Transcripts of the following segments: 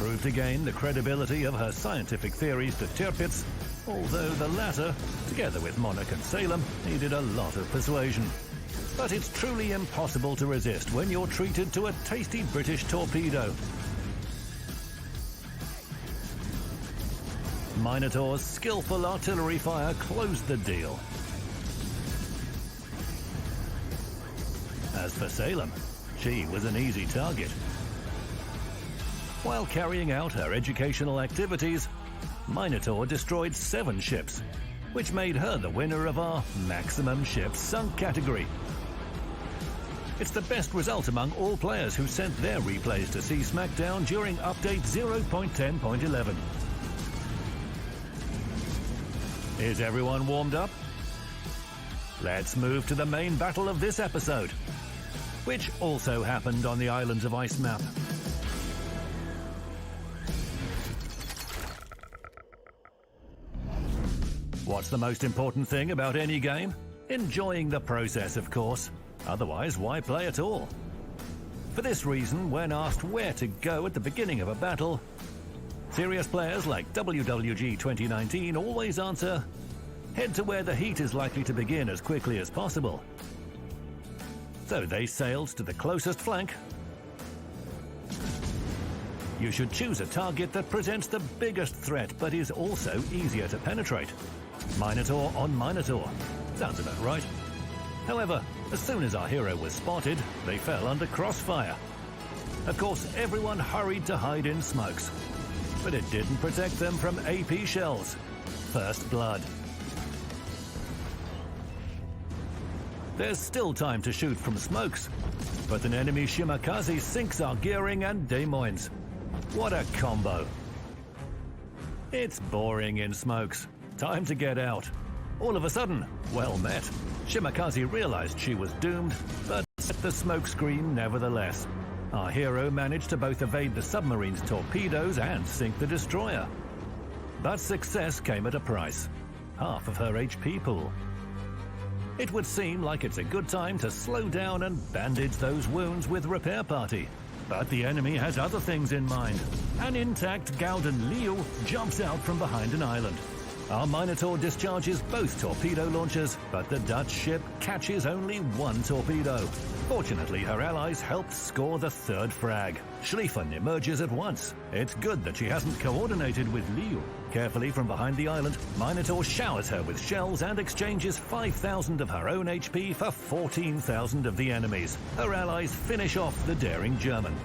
proved again the credibility of her scientific theories to Tirpitz, although the latter, together with Monarch and Salem, needed a lot of persuasion. But it's truly impossible to resist when you're treated to a tasty British torpedo. Minotaur's skillful artillery fire closed the deal. As for Salem, she was an easy target. While carrying out her educational activities, Minotaur destroyed 7 ships, which made her the winner of our Maximum Ships Sunk category. It's the best result among all players who sent their replays to see SmackDown during Update 0.10.11. Is everyone warmed up? Let's move to the main battle of this episode, which also happened on the Islands of Ice map. What's the most important thing about any game? Enjoying the process, of course. Otherwise, why play at all? For this reason, when asked where to go at the beginning of a battle, serious players like WWG 2019 always answer, head to where the heat is likely to begin as quickly as possible. So they sailed to the closest flank. You should choose a target that presents the biggest threat but is also easier to penetrate. Minotaur on Minotaur. Sounds about right. However, as soon as our hero was spotted, they fell under crossfire. Of course, everyone hurried to hide in smokes, but it didn't protect them from AP shells. First blood. There's still time to shoot from smokes, but an enemy Shimakaze sinks our gearing and Des Moines. What a combo. It's boring in smokes. Time to get out. All of a sudden, well met. Shimakaze realized she was doomed, but set the smokescreen nevertheless. Our hero managed to both evade the submarine's torpedoes and sink the destroyer. But success came at a price. Half of her HP pool. It would seem like it's a good time to slow down and bandage those wounds with Repair Party. But the enemy has other things in mind. An intact Gauden Liu jumps out from behind an island. Our Minotaur discharges both torpedo launchers, but the Dutch ship catches only one torpedo. Fortunately, her allies helped score the third frag. Schlieffen emerges at once. It's good that she hasn't coordinated with Liu. Carefully from behind the island, Minotaur showers her with shells and exchanges 5,000 of her own HP for 14,000 of the enemy's. Her allies finish off the daring German.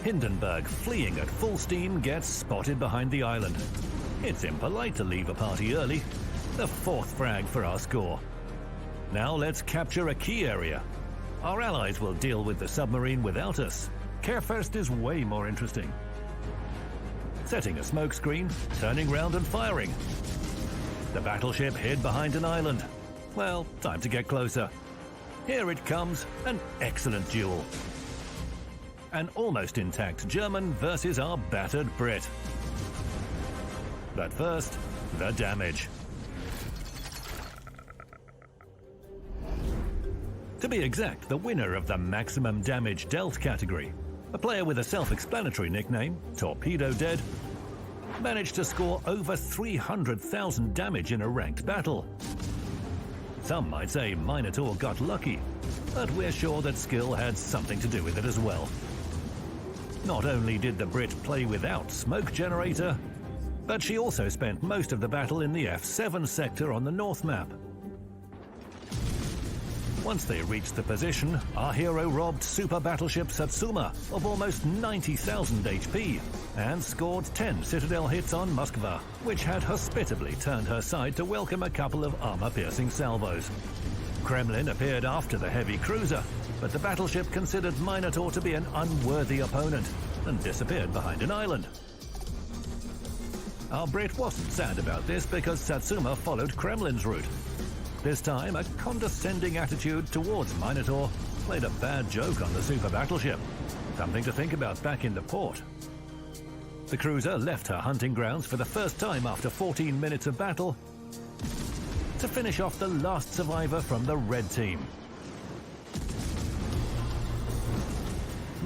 Hindenburg, fleeing at full steam, gets spotted behind the island. It's impolite to leave a party early. The 4th frag for our score. Now let's capture a key area. Our allies will deal with the submarine without us. Care First is way more interesting. Setting a smokescreen, turning round and firing. The battleship hid behind an island. Well, time to get closer. Here it comes, an excellent duel. An almost intact German versus our battered Brit. But first, the damage. To be exact, the winner of the Maximum Damage Dealt category, a player with a self-explanatory nickname, Torpedo Dead, managed to score over 300,000 damage in a ranked battle. Some might say Minotaur got lucky, but we're sure that skill had something to do with it as well. Not only did the Brit play without smoke generator, but she also spent most of the battle in the F7 sector on the north map. Once they reached the position, our hero robbed super battleship Satsuma of almost 90,000 HP and scored 10 Citadel hits on Moskva, which had hospitably turned her side to welcome a couple of armor-piercing salvos. Kremlin appeared after the heavy cruiser, but the battleship considered Minotaur to be an unworthy opponent and disappeared behind an island. Our Brit wasn't sad about this because Satsuma followed Kremlin's route. This time, a condescending attitude towards Minotaur played a bad joke on the super battleship. Something to think about back in the port. The cruiser left her hunting grounds for the first time after 14 minutes of battle to finish off the last survivor from the red team.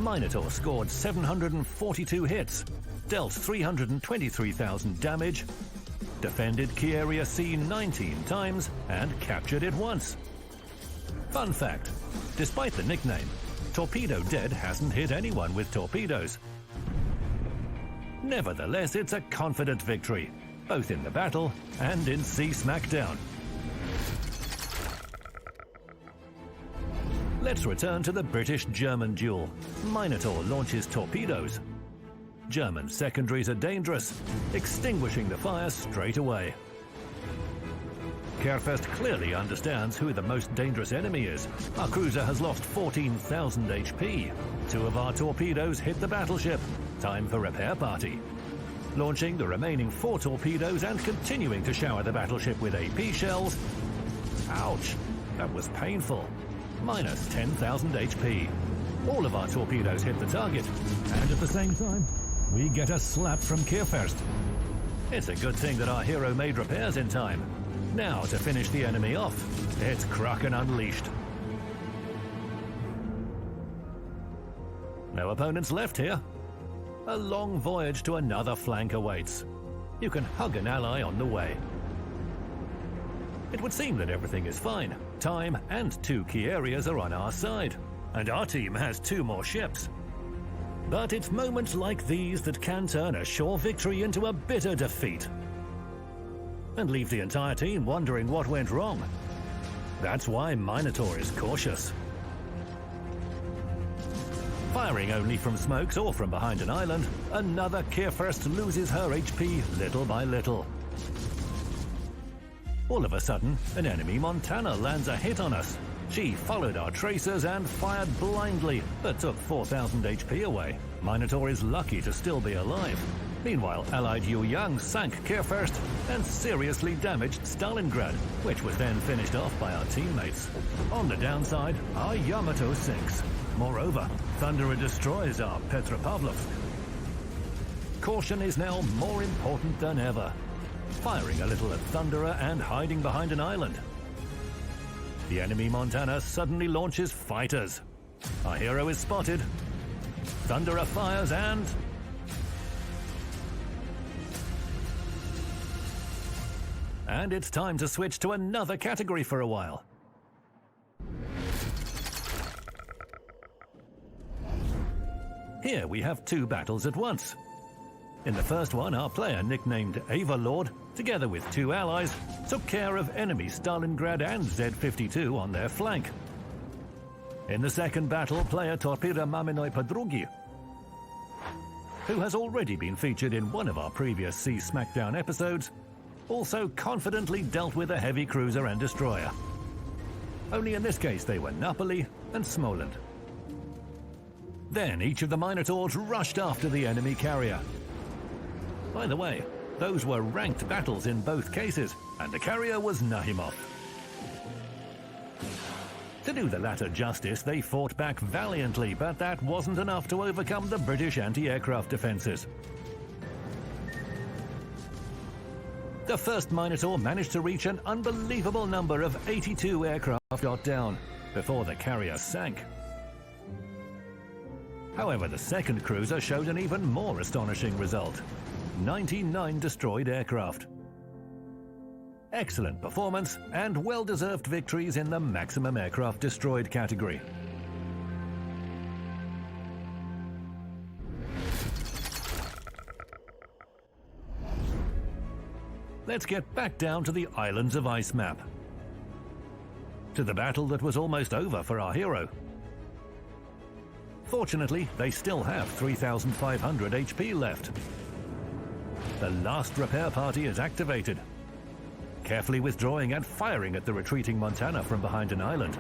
Minotaur scored 742 hits, dealt 323,000 damage, defended Key Area C 19 times, and captured it once. Fun fact, despite the nickname, Torpedo Dead hasn't hit anyone with torpedoes. Nevertheless, it's a confident victory, both in the battle and in Sea Smackdown. Let's return to the British-German duel. Minotaur launches torpedoes. German secondaries are dangerous, extinguishing the fire straight away. Kerfest clearly understands who the most dangerous enemy is. Our cruiser has lost 14,000 HP. 2 of our torpedoes hit the battleship. Time for repair party. Launching the remaining 4 torpedoes and continuing to shower the battleship with AP shells. Ouch, that was painful. Minus 10,000 HP. All of our torpedoes hit the target, and at the same time, we get a slap from Kerfest. It's a good thing that our hero made repairs in time. Now to finish the enemy off, it's Kraken Unleashed. No opponents left here. A long voyage to another flank awaits. You can hug an ally on the way. It would seem that everything is fine. Time and 2 key areas are on our side, and our team has 2 more ships. But it's moments like these that can turn a sure victory into a bitter defeat, and leave the entire team wondering what went wrong. That's why Minotaur is cautious. Firing only from smokes or from behind an island, another Kerfest loses her HP little by little. All of a sudden, an enemy Montana lands a hit on us. She followed our tracers and fired blindly, but took 4,000 HP away. Minotaur is lucky to still be alive. Meanwhile, Allied Yu Yang sank Kerfest and seriously damaged Stalingrad, which was then finished off by our teammates. On the downside, our Yamato sinks. Moreover, Thunderer destroys our Petropavlovsk. Caution is now more important than ever. Firing a little at Thunderer and hiding behind an island. The enemy Montana suddenly launches fighters. Our hero is spotted. Thunderer fires and... And it's time to switch to another category for a while. Here we have 2 battles at once. In the first one, our player, nicknamed Ava Lord, together with 2 allies, took care of enemy Stalingrad and Z-52 on their flank. In the second battle, player Torpeda Maminoi Podrugi, who has already been featured in one of our previous Sea Smackdown episodes, also confidently dealt with a heavy cruiser and destroyer. Only in this case they were Napoli and Smolensk. Then each of the Minotaurs rushed after the enemy carrier. By the way, those were ranked battles in both cases, and the carrier was Nahimov. To do the latter justice, they fought back valiantly, but that wasn't enough to overcome the British anti-aircraft defenses. The first Minotaur managed to reach an unbelievable number of 82 aircraft shot down before the carrier sank. However, the second cruiser showed an even more astonishing result: 99 destroyed aircraft. Excellent performance and well-deserved victories in the maximum aircraft destroyed category. Let's get back down to the Islands of Ice map. To the battle that was almost over for our hero. Fortunately, they still have 3,500 HP left. The last repair party is activated, carefully withdrawing and firing at the retreating Montana from behind an island.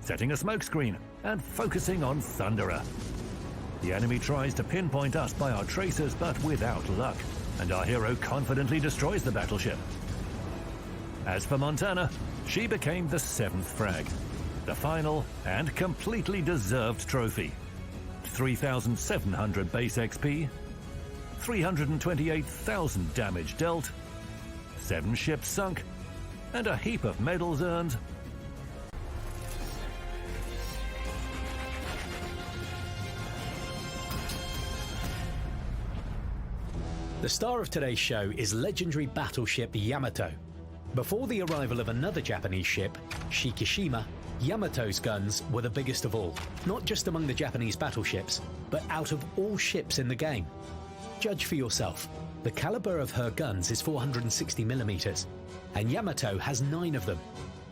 Setting a smokescreen and focusing on Thunderer. The enemy tries to pinpoint us by our tracers, but without luck, and our hero confidently destroys the battleship. As for Montana, she became the 7th frag, the final and completely deserved trophy. 3,700 base XP, 328,000 damage dealt, 7 ships sunk, and a heap of medals earned. The star of today's show is legendary battleship Yamato. Before the arrival of another Japanese ship, Shikishima, Yamato's guns were the biggest of all, not just among the Japanese battleships, but out of all ships in the game. Judge for yourself. The caliber of her guns is 460mm, and Yamato has 9 of them.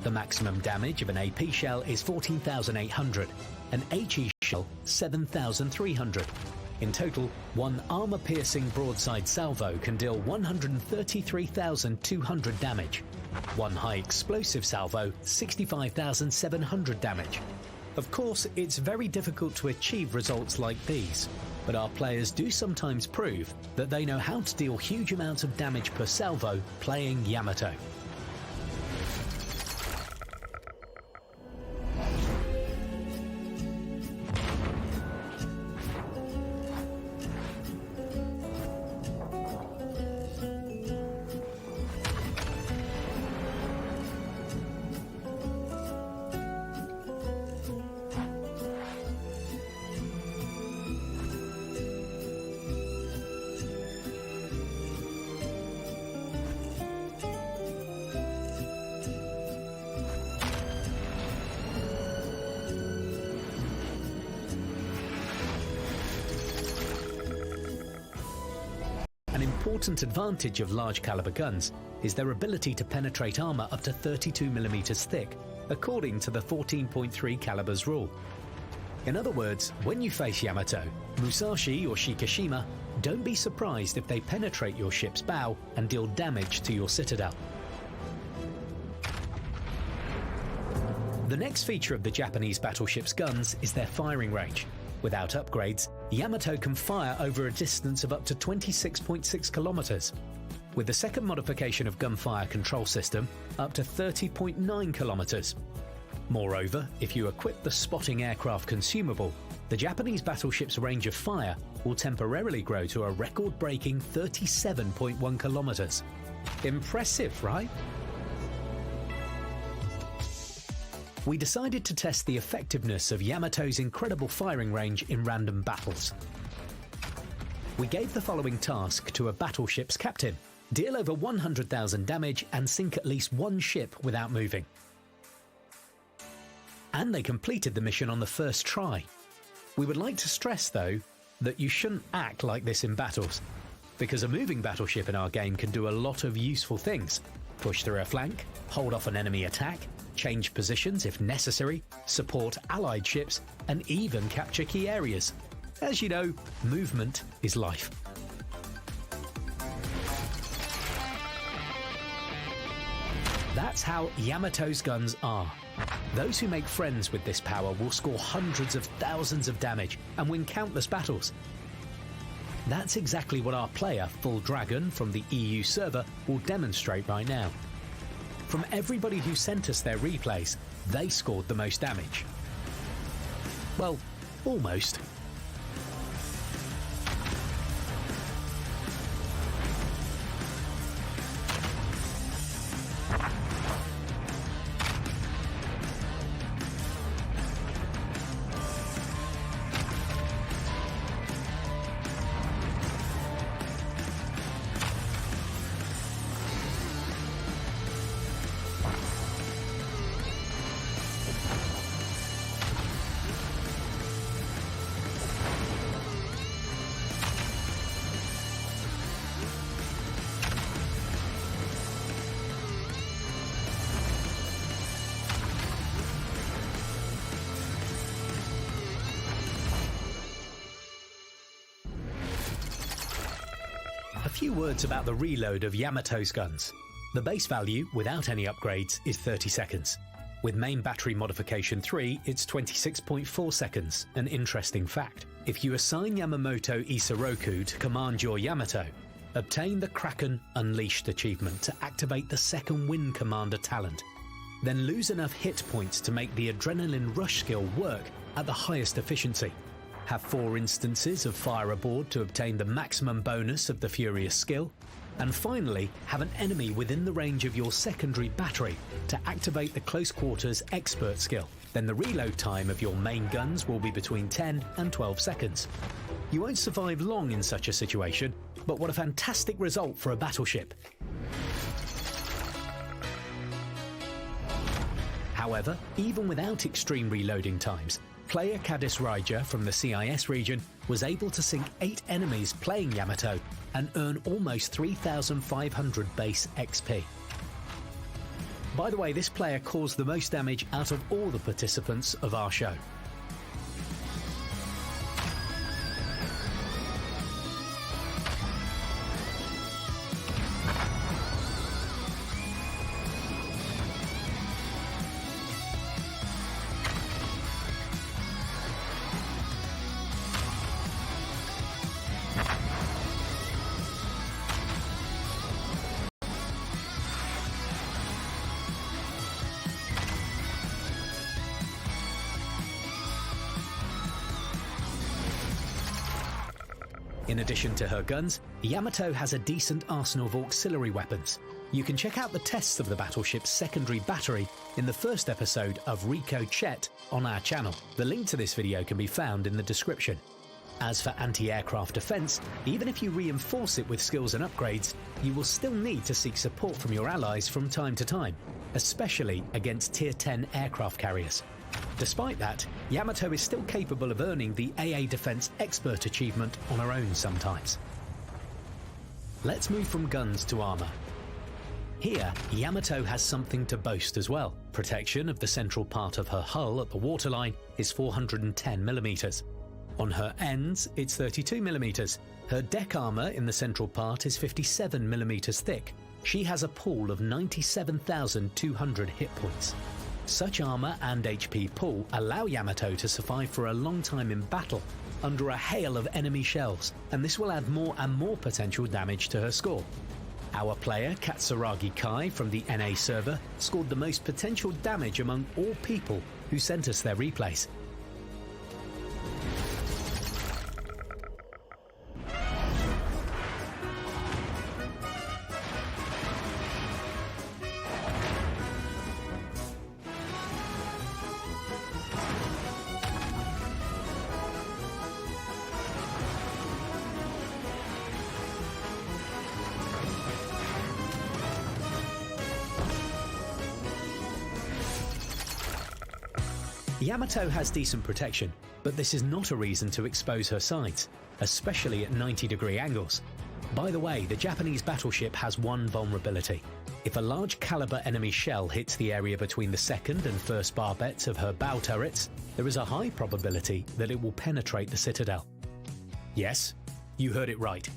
The maximum damage of an AP shell is 14,800, an HE shell 7,300. In total, one armour-piercing broadside salvo can deal 133,200 damage. One high-explosive salvo, 65,700 damage. Of course, it's very difficult to achieve results like these, but our players do sometimes prove that they know how to deal huge amounts of damage per salvo playing Yamato. An important advantage of large caliber guns is their ability to penetrate armour up to 32mm thick, according to the 14.3 calibers rule. In other words, when you face Yamato, Musashi or Shikishima, don't be surprised if they penetrate your ship's bow and deal damage to your citadel. The next feature of the Japanese battleship's guns is their firing range. Without upgrades, Yamato can fire over a distance of up to 26.6 kilometers. With the second modification of gunfire control system, up to 30.9 kilometers. Moreover, if you equip the spotting aircraft consumable, the Japanese battleship's range of fire will temporarily grow to a record-breaking 37.1 kilometers. Impressive, right? We decided to test the effectiveness of Yamato's incredible firing range in random battles. We gave the following task to a battleship's captain: deal over 100,000 damage and sink at least one ship without moving. And they completed the mission on the first try. We would like to stress, though, that you shouldn't act like this in battles, because a moving battleship in our game can do a lot of useful things: push through a flank, hold off an enemy attack, change positions if necessary, support allied ships, and even capture key areas. As you know, movement is life. That's how Yamato's guns are. Those who make friends with this power will score hundreds of thousands of damage and win countless battles. That's exactly what our player, Full Dragon, from the EU server will demonstrate right now. From everybody who sent us their replays, they scored the most damage. Well, almost. A few words about the reload of Yamato's guns. The base value, without any upgrades, is 30 seconds. With main battery modification 3, it's 26.4 seconds, an interesting fact. If you assign Yamamoto Isoroku to command your Yamato, obtain the Kraken Unleashed achievement to activate the second Wind Commander talent, then lose enough hit points to make the Adrenaline Rush skill work at the highest efficiency. Have 4 instances of fire aboard to obtain the maximum bonus of the Furious skill, and finally have an enemy within the range of your secondary battery to activate the Close Quarters Expert skill. Then the reload time of your main guns will be between 10 and 12 seconds. You won't survive long in such a situation, But what a fantastic result for a battleship. However, even without extreme reloading times, player Kadis Raija from the CIS region was able to sink 8 enemies playing Yamato and earn almost 3,500 base XP. By the way, this player caused the most damage out of all the participants of our show. In addition to her guns, Yamato has a decent arsenal of auxiliary weapons. You can check out the tests of the battleship's secondary battery in the first episode of Rico Chet on our channel. The link to this video can be found in the description. As for anti-aircraft defense, even if you reinforce it with skills and upgrades, you will still need to seek support from your allies from time to time, especially against Tier 10 aircraft carriers. Despite that, Yamato is still capable of earning the AA Defense Expert achievement on her own sometimes. Let's move from guns to armour. Here, Yamato has something to boast as well. Protection of the central part of her hull at the waterline is 410mm. On her ends, it's 32mm. Her deck armour in the central part is 57mm thick. She has a pool of 97,200 hit points. Such armour and HP pool allow Yamato to survive for a long time in battle under a hail of enemy shells, and this will add more and more potential damage to her score. Our player Katsuragi Kai from the NA server scored the most potential damage among all people who sent us their replays. Yamato has decent protection, but this is not a reason to expose her sides, especially at 90-degree angles. By the way, the Japanese battleship has one vulnerability. If a large caliber enemy shell hits the area between the second and first barbets of her bow turrets, there is a high probability that it will penetrate the citadel. Yes, you heard it right.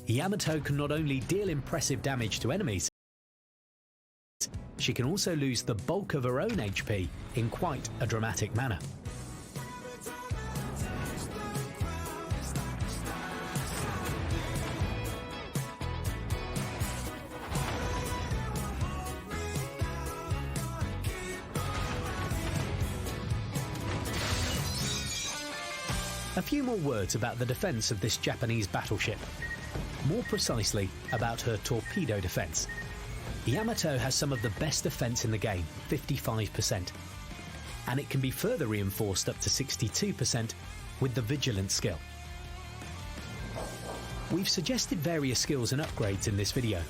Yamato can not only deal impressive damage to enemies, she can also lose the bulk of her own HP in quite a dramatic manner. A few more words about the defense of this Japanese battleship. More precisely, about her torpedo defense. Yamato has some of the best defense in the game, 55%. And it can be further reinforced up to 62% with the Vigilant skill. We've suggested various skills and upgrades in this video.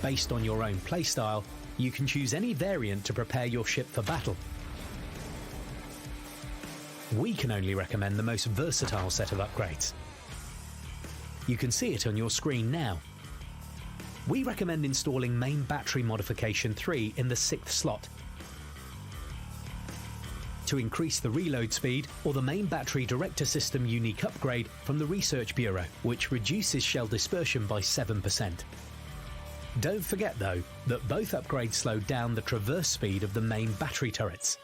Based on your own playstyle, you can choose any variant to prepare your ship for battle. We can only recommend the most versatile set of upgrades. You can see it on your screen now. We recommend installing Main Battery Modification 3 in the 6th slot to increase the reload speed, or the Main Battery Director System unique upgrade from the Research Bureau, which reduces shell dispersion by 7%. Don't forget though that both upgrades slow down the traverse speed of the main battery turrets.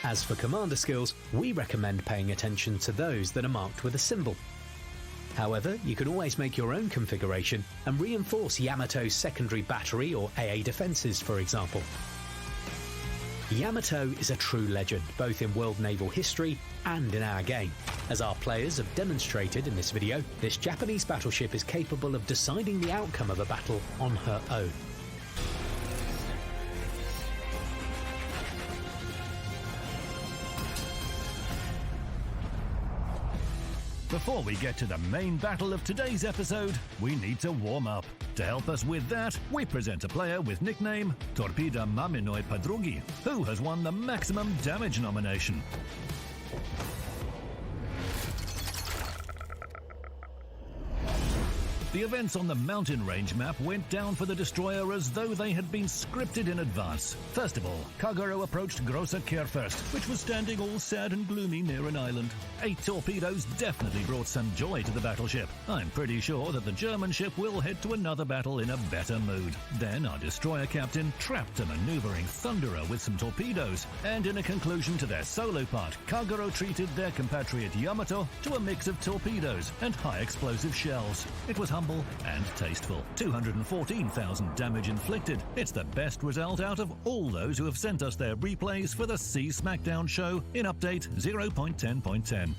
As for commander skills, we recommend paying attention to those that are marked with a symbol. However, you can always make your own configuration and reinforce Yamato's secondary battery or AA defences, for example. Yamato is a true legend, both in world naval history and in our game. As our players have demonstrated in this video, this Japanese battleship is capable of deciding the outcome of a battle on her own. Before we get to the main battle of today's episode, we need to warm up. To help us with that, we present a player with nickname Torpida Maminoi Padrugi, who has won the maximum damage nomination. The events on the mountain range map went down for the destroyer as though they had been scripted in advance. First of all, Kagero approached Grossa Kehrfirst, which was standing all sad and gloomy near an island. 8 torpedoes definitely brought some joy to the battleship. I'm pretty sure that the German ship will head to another battle in a better mood. Then our destroyer captain trapped a maneuvering Thunderer with some torpedoes, and in a conclusion to their solo part, Kagero treated their compatriot Yamato to a mix of torpedoes and high explosive shells. It was humble and tasteful. 214,000 damage inflicted. It's the best result out of all those who have sent us their replays for the Sea Smackdown show in update 0.10.10.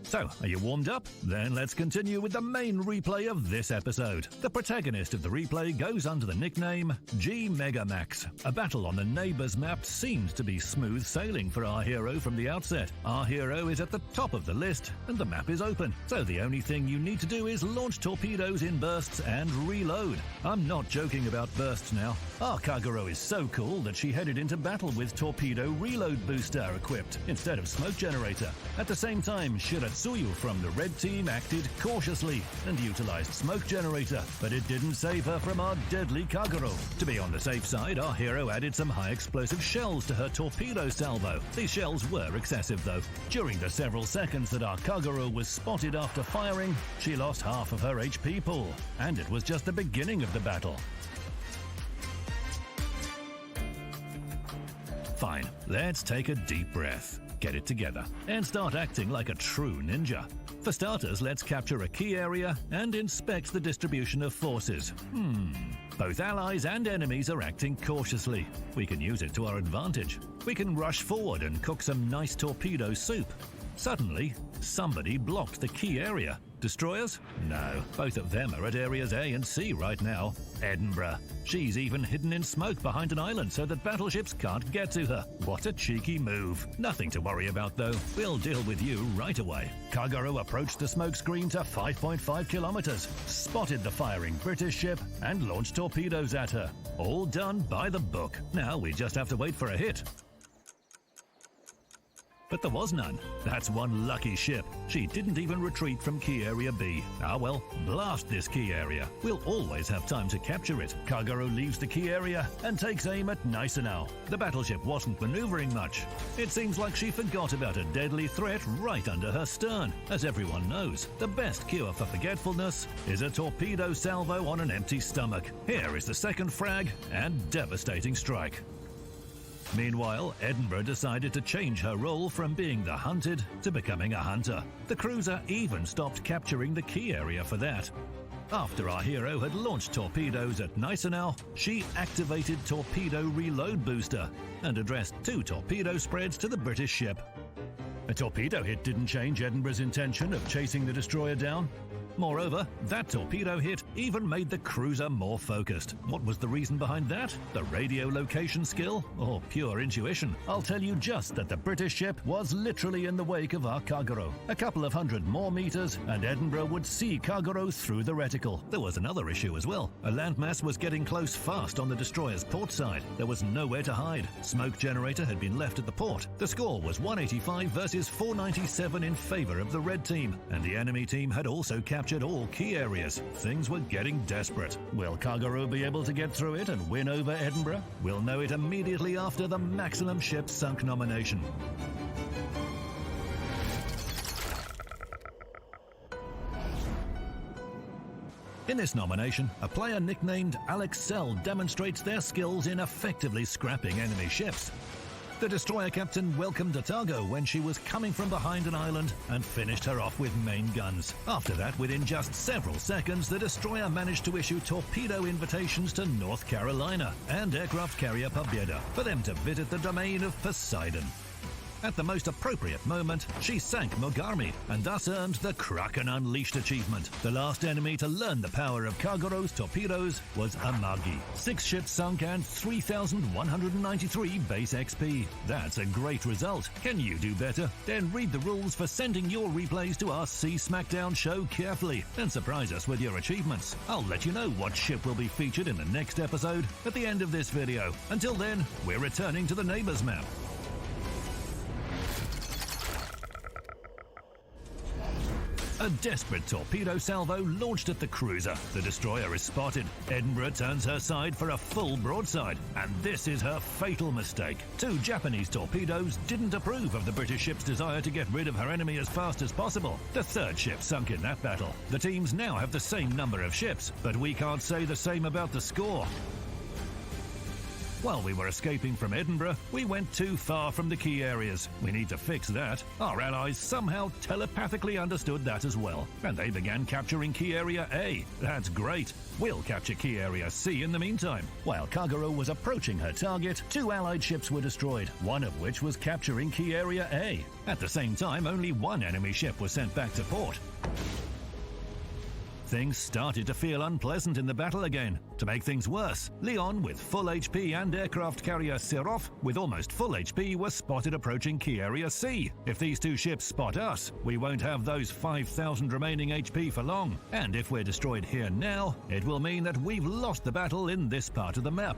So, are you warmed up? Then let's continue with the main replay of this episode. The protagonist of the replay goes under the nickname G Megamax. A battle on the neighbours map seemed to be smooth sailing for our hero from the outset. Our hero is at the top of the list and the map is open. So the only thing you need to do is launch torpedoes in bursts and reload. I'm not joking about bursts now. Our Kagero is so cool that she headed into battle with torpedo reload booster equipped instead of smoke generator. At the same time, Shiratsuyu from the red team acted cautiously and utilized smoke generator, but it didn't save her from our deadly Kagero. To be on the safe side, our hero added some high explosive shells to her torpedo salvo. These shells were excessive though. During the several seconds that our Kagero was spotted after firing, she lost half of her HP pool, and it was just the beginning of the battle. Fine, let's take a deep breath, get it together, and start acting like a true ninja. For starters, let's capture a key area and inspect the distribution of forces. Both allies and enemies are acting cautiously. We can use it to our advantage. We can rush forward and cook some nice torpedo soup. Suddenly, somebody blocked the key area. Destroyers? No, both of them are at areas A and C right now. Edinburgh. She's even hidden in smoke behind an island so that battleships can't get to her. What a cheeky move. Nothing to worry about though. We'll deal with you right away. Kagero approached the smoke screen to 5.5 kilometers, spotted the firing British ship and launched torpedoes at her. All done by the book. Now we just have to wait for a hit. But there was none. That's one lucky ship. She didn't even retreat from key area B. Ah well, blast this key area. We'll always have time to capture it. Kagero leaves the key area and takes aim at Gneisenau. The battleship wasn't maneuvering much. It seems like she forgot about a deadly threat right under her stern. As everyone knows, the best cure for forgetfulness is a torpedo salvo on an empty stomach. Here is the second frag and devastating strike. Meanwhile, Edinburgh decided to change her role from being the hunted to becoming a hunter. The cruiser even stopped capturing the key area for that. After our hero had launched torpedoes at Gneisenau, she activated Torpedo Reload Booster and addressed 2 torpedo spreads to the British ship. A torpedo hit didn't change Edinburgh's intention of chasing the destroyer down. Moreover, that torpedo hit even made the cruiser more focused. What was the reason behind that? The radio location skill? Or pure intuition? I'll tell you just that the British ship was literally in the wake of our Kagero. A couple of hundred more meters, and Edinburgh would see Kagero through the reticle. There was another issue as well. A landmass was getting close fast on the destroyer's port side. There was nowhere to hide. Smoke generator had been left at the port. The score was 185 versus 497 in favor of the red team, and the enemy team had also captured all key areas. Things were getting desperate. Will Kagero be able to get through it and win over Edinburgh? We'll know it immediately after the maximum ship sunk nomination. In this nomination, a player nicknamed Alex Sell demonstrates their skills in effectively scrapping enemy ships. The destroyer captain welcomed Otago when she was coming from behind an island and finished her off with main guns. After that, within just several seconds, the destroyer managed to issue torpedo invitations to North Carolina and aircraft carrier Pobeda for them to visit the domain of Poseidon. At the most appropriate moment, she sank Mogami and thus earned the Kraken Unleashed achievement. The last enemy to learn the power of Kagoro's torpedoes was Amagi. 6 ships sunk and 3,193 base XP. That's a great result. Can you do better? Then read the rules for sending your replays to our Sea Smackdown show carefully and surprise us with your achievements. I'll let you know what ship will be featured in the next episode at the end of this video. Until then, we're returning to the neighbors map. A desperate torpedo salvo launched at the cruiser. The destroyer is spotted. Edinburgh turns her side for a full broadside, and this is her fatal mistake. 2 Japanese torpedoes didn't approve of the British ship's desire to get rid of her enemy as fast as possible. The 3rd ship sunk in that battle. The teams now have the same number of ships, but we can't say the same about the score. While we were escaping from Edinburgh, we went too far from the key areas. We need to fix that. Our allies somehow telepathically understood that as well, and they began capturing Key Area A. That's great. We'll capture Key Area C in the meantime. While Kagero was approaching her target, 2 allied ships were destroyed, one of which was capturing Key Area A. At the same time, only 1 enemy ship was sent back to port. Things started to feel unpleasant in the battle again. To make things worse, Leon with full HP and aircraft carrier Serov with almost full HP was spotted approaching Key Area C. If these 2 ships spot us, we won't have those 5,000 remaining HP for long. And if we're destroyed here now, it will mean that we've lost the battle in this part of the map.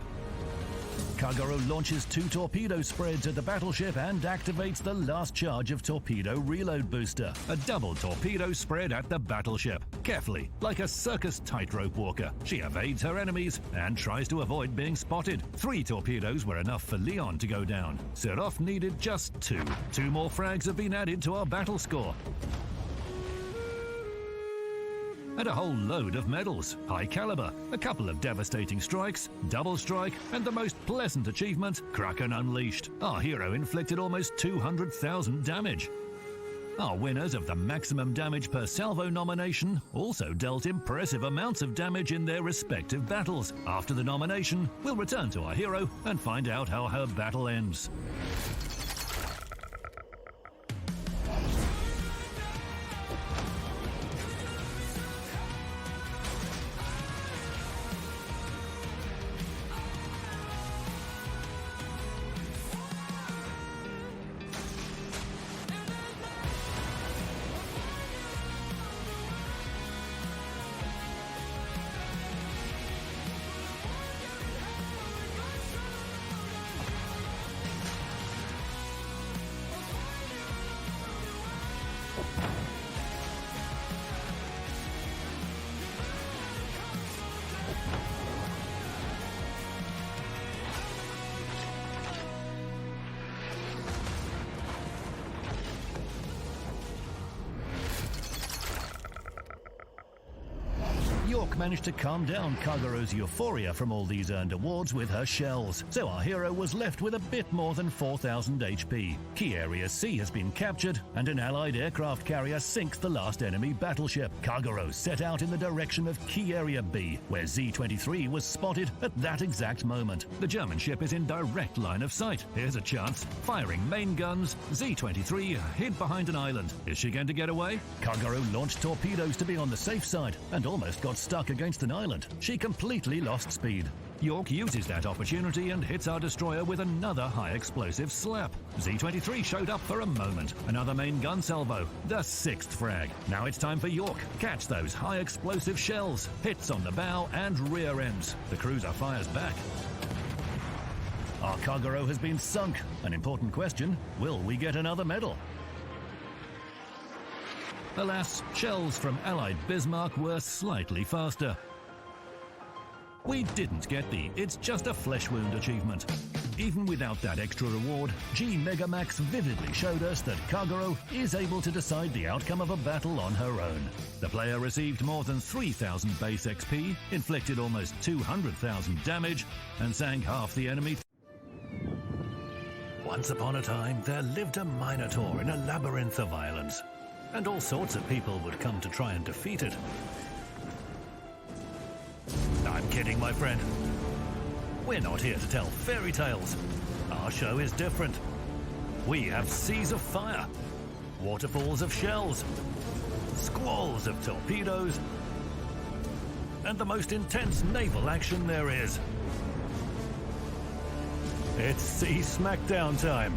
Kagero launches 2 torpedo spreads at the battleship and activates the last charge of torpedo reload booster. A double torpedo spread at the battleship. Carefully, like a circus tightrope walker, she evades her enemies and tries to avoid being spotted. 3 torpedoes were enough for Leon to go down. Serov needed just 2. 2 more frags have been added to our battle score. And a whole load of medals, high caliber, a couple of devastating strikes, double strike, and the most pleasant achievement, Kraken Unleashed. Our hero inflicted almost 200,000 damage. Our winners of the maximum damage per salvo nomination also dealt impressive amounts of damage in their respective battles. After the nomination, we'll return to our hero and find out how her battle ends. York managed to calm down Kagero's euphoria from all these earned awards with her shells, so our hero was left with a bit more than 4,000 HP. Key Area C has been captured, and an allied aircraft carrier sinks the last enemy battleship. Kagero set out in the direction of Key Area B, where Z-23 was spotted at that exact moment. The German ship is in direct line of sight. Here's a chance. Firing main guns, Z-23 hid behind an island. Is she going to get away? Kagero launched torpedoes to be on the safe side, and almost got stuck against an island. She completely lost speed. York uses that opportunity and hits our destroyer with another high-explosive slap. Z-23 showed up for a moment. Another main gun salvo. The 6th frag. Now it's time for York. Catch those high-explosive shells. Hits on the bow and rear ends. The cruiser fires back. Our Kagero has been sunk. An important question, will we get another medal? Alas, shells from Allied Bismarck were slightly faster. We didn't get the "it's just a flesh wound" achievement. Even without that extra reward, G Megamax vividly showed us that Kagero is able to decide the outcome of a battle on her own. The player received more than 3,000 base XP, inflicted almost 200,000 damage, and sank half the enemy. Once upon a time, there lived a Minotaur in a labyrinth of islands, and all sorts of people would come to try and defeat it. I'm kidding, my friend. We're not here to tell fairy tales. Our show is different. We have seas of fire, waterfalls of shells, squalls of torpedoes, and the most intense naval action there is. It's Sea Smackdown time.